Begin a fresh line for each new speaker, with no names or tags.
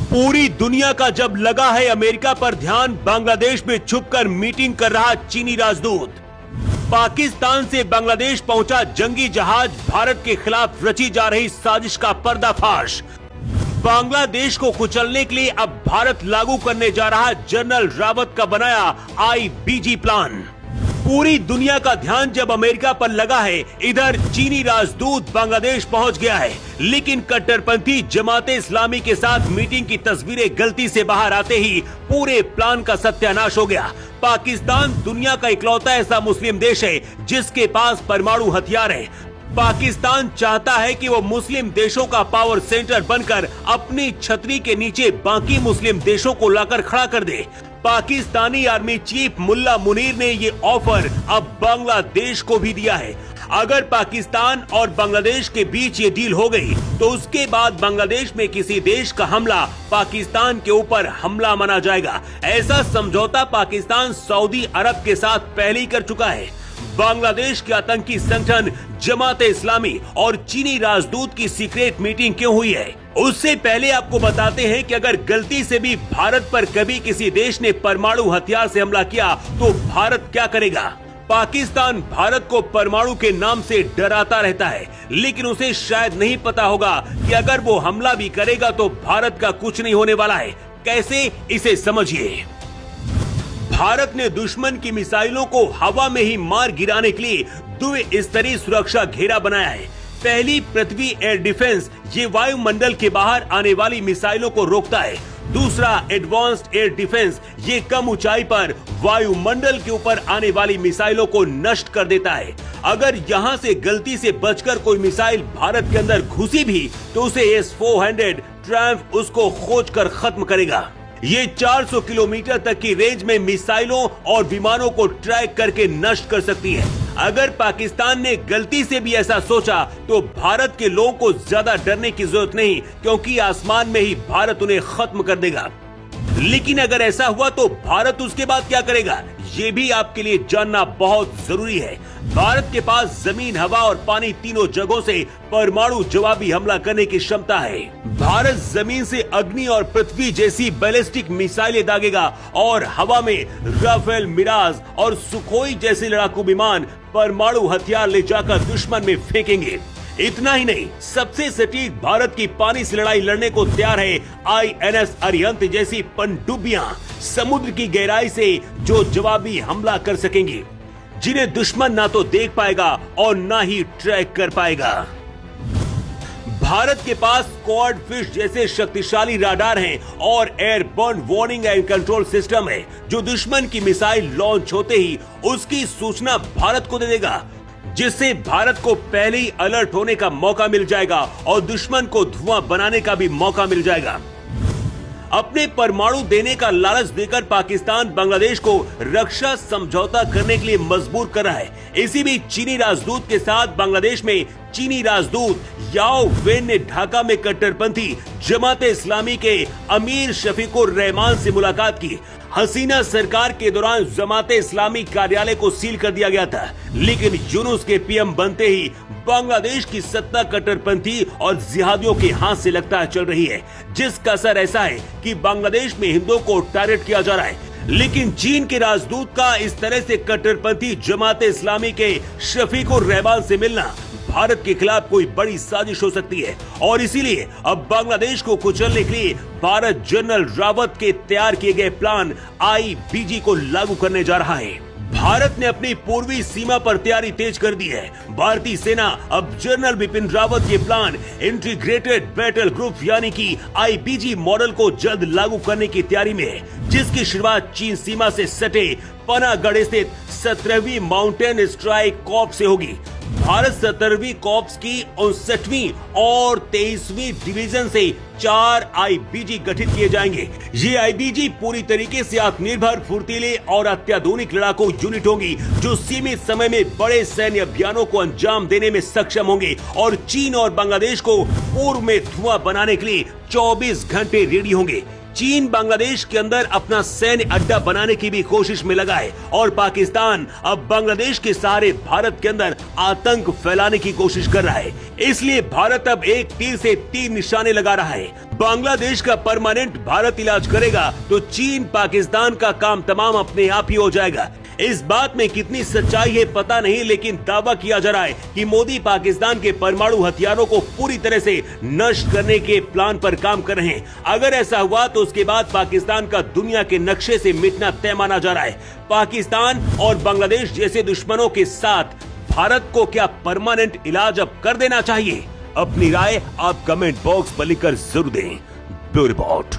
पूरी दुनिया का जब लगा है अमेरिका पर ध्यान, बांग्लादेश में छुपकर मीटिंग कर रहा चीनी राजदूत। पाकिस्तान से बांग्लादेश पहुंचा जंगी जहाज, भारत के खिलाफ रची जा रही साजिश का पर्दाफाश। बांग्लादेश को कुचलने के लिए अब भारत लागू करने जा रहा जनरल रावत का बनाया IBG प्लान। पूरी दुनिया का ध्यान जब अमेरिका पर लगा है, इधर चीनी राजदूत बांग्लादेश पहुंच गया है। लेकिन कट्टरपंथी जमाते इस्लामी के साथ मीटिंग की तस्वीरें गलती से बाहर आते ही पूरे प्लान का सत्यानाश हो गया। पाकिस्तान दुनिया का इकलौता ऐसा मुस्लिम देश है जिसके पास परमाणु हथियार है। पाकिस्तान चाहता है कि वो मुस्लिम देशों का पावर सेंटर बनकर अपनी छतरी के नीचे बाकी मुस्लिम देशों को लाकर खड़ा कर दे। पाकिस्तानी आर्मी चीफ मुल्ला मुनीर ने ये ऑफर अब बांग्लादेश को भी दिया है। अगर पाकिस्तान और बांग्लादेश के बीच ये डील हो गई तो उसके बाद बांग्लादेश में किसी देश का हमला पाकिस्तान के ऊपर हमला माना जाएगा। ऐसा समझौता पाकिस्तान सऊदी अरब के साथ पहले ही कर चुका है। बांग्लादेश के आतंकी संगठन जमाते इस्लामी और चीनी राजदूत की सीक्रेट मीटिंग क्यों हुई है, उससे पहले आपको बताते हैं कि अगर गलती से भी भारत पर कभी किसी देश ने परमाणु हथियार से हमला किया तो भारत क्या करेगा। पाकिस्तान भारत को परमाणु के नाम से डराता रहता है, लेकिन उसे शायद नहीं पता होगा कि अगर वो हमला भी करेगा तो भारत का कुछ नहीं होने वाला है। कैसे, इसे समझिए। भारत ने दुश्मन की मिसाइलों को हवा में ही मार गिराने के लिए द्विस्तरीय सुरक्षा घेरा बनाया है। पहली पृथ्वी एयर डिफेंस, ये वायुमंडल के बाहर आने वाली मिसाइलों को रोकता है। दूसरा एडवांस्ड एयर डिफेंस, ये कम ऊंचाई पर वायुमंडल के ऊपर आने वाली मिसाइलों को नष्ट कर देता है। अगर यहाँ से गलती से बचकर कोई मिसाइल भारत के अंदर घुसी भी तो उसे S-400 ट्रायम्फ उसको खोज कर खत्म करेगा। ये 400 किलोमीटर तक की रेंज में मिसाइलों और विमानों को ट्रैक करके नष्ट कर सकती है। अगर पाकिस्तान ने गलती से भी ऐसा सोचा तो भारत के लोगों को ज्यादा डरने की जरूरत नहीं, क्योंकि आसमान में ही भारत उन्हें खत्म कर देगा। लेकिन अगर ऐसा हुआ तो भारत उसके बाद क्या करेगा, ये भी आपके लिए जानना बहुत जरूरी है। भारत के पास जमीन, हवा और पानी तीनों जगहों से परमाणु जवाबी हमला करने की क्षमता है। भारत जमीन से अग्नि और पृथ्वी जैसी बैलिस्टिक मिसाइलें दागेगा और हवा में राफेल, मिराज और सुखोई जैसे लड़ाकू विमान परमाणु हथियार ले जाकर दुश्मन में फेंकेंगे। इतना ही नहीं, सबसे सटीक भारत की पानी से लड़ाई लड़ने को तैयार है INS अरिहंत जैसी पनडुब्बियां, समुद्र की गहराई से जो जवाबी हमला कर सकेंगी, जिन्हें दुश्मन ना तो देख पाएगा और ना ही ट्रैक कर पाएगा। भारत के पास क्वाड फिश जैसे शक्तिशाली राडार हैं और airborne warning and control system है, जो दुश्मन की मिसाइल लॉन्च होते ही उसकी सूचना भारत को दे देगा, जिससे भारत को पहले ही अलर्ट होने का मौका मिल जाएगा और दुश्मन को धुआं बनाने का भी मौका मिल जाएगा। अपने परमाणु देने का लालच देकर पाकिस्तान बांग्लादेश को रक्षा समझौता करने के लिए मजबूर कर रहा है। इसी बीच चीनी राजदूत के साथ बांग्लादेश में चीनी राजदूत याओ वेन ने ढाका में कट्टरपंथी जमाते इस्लामी के अमीर शफीकुर रहमान से मुलाकात की। हसीना सरकार के दौरान जमाते इस्लामी कार्यालय को सील कर दिया गया था, लेकिन यूनुस के PM बनते ही बांग्लादेश की सत्ता कट्टरपंथी और जिहादियों के हाथ से लगता चल रही है, जिसका असर ऐसा है कि बांग्लादेश में हिंदुओं को टारगेट किया जा रहा है। लेकिन चीन के राजदूत का इस तरह से कट्टरपंथी जमाते इस्लामी के शफीकुर रहमान से मिलना भारत के खिलाफ कोई बड़ी साजिश हो सकती है, और इसीलिए अब बांग्लादेश को कुचलने के लिए भारत जनरल रावत के तैयार किए गए प्लान IBG को लागू करने जा रहा है। भारत ने अपनी पूर्वी सीमा पर तैयारी तेज कर दी है। भारतीय सेना अब जनरल बिपिन रावत के प्लान इंटीग्रेटेड बैटल ग्रुप यानी कि IBG मॉडल को जल्द लागू करने की तैयारी में है, जिसकी शुरुआत चीन सीमा से सटे पनागढ़ स्थित 17वीं माउंटेन स्ट्राइक कॉर्प्स से होगी। भारत 17वीं कॉर्प्स की 59वीं और 23वीं डिवीजन से 4 IBG गठित किए जाएंगे। ये IBG पूरी तरीके से आत्मनिर्भर, फुर्तीले और अत्याधुनिक लड़ाकू यूनिट होंगी, जो सीमित समय में बड़े सैन्य अभियानों को अंजाम देने में सक्षम होंगे और चीन और बांग्लादेश को पूर्व में धुआं बनाने के लिए 24 घंटे रेडी होंगे। चीन बांग्लादेश के अंदर अपना सैन्य अड्डा बनाने की भी कोशिश में लगा है और पाकिस्तान अब बांग्लादेश के सहारे भारत के अंदर आतंक फैलाने की कोशिश कर रहा है। इसलिए भारत अब एक तीर से 3 निशाने लगा रहा है। बांग्लादेश का परमानेंट भारत इलाज करेगा तो चीन पाकिस्तान का काम तमाम अपने आप ही हो जाएगा। इस बात में कितनी सच्चाई है पता नहीं, लेकिन दावा किया जा रहा है कि मोदी पाकिस्तान के परमाणु हथियारों को पूरी तरह से नष्ट करने के प्लान पर काम कर रहे हैं। अगर ऐसा हुआ तो उसके बाद पाकिस्तान का दुनिया के नक्शे से मिटना तय माना जा रहा है। पाकिस्तान और बांग्लादेश जैसे दुश्मनों के साथ भारत को क्या परमानेंट इलाज अब कर देना चाहिए? अपनी राय आप कमेंट बॉक्स पर लिखकर जरूर दें। Bureau report.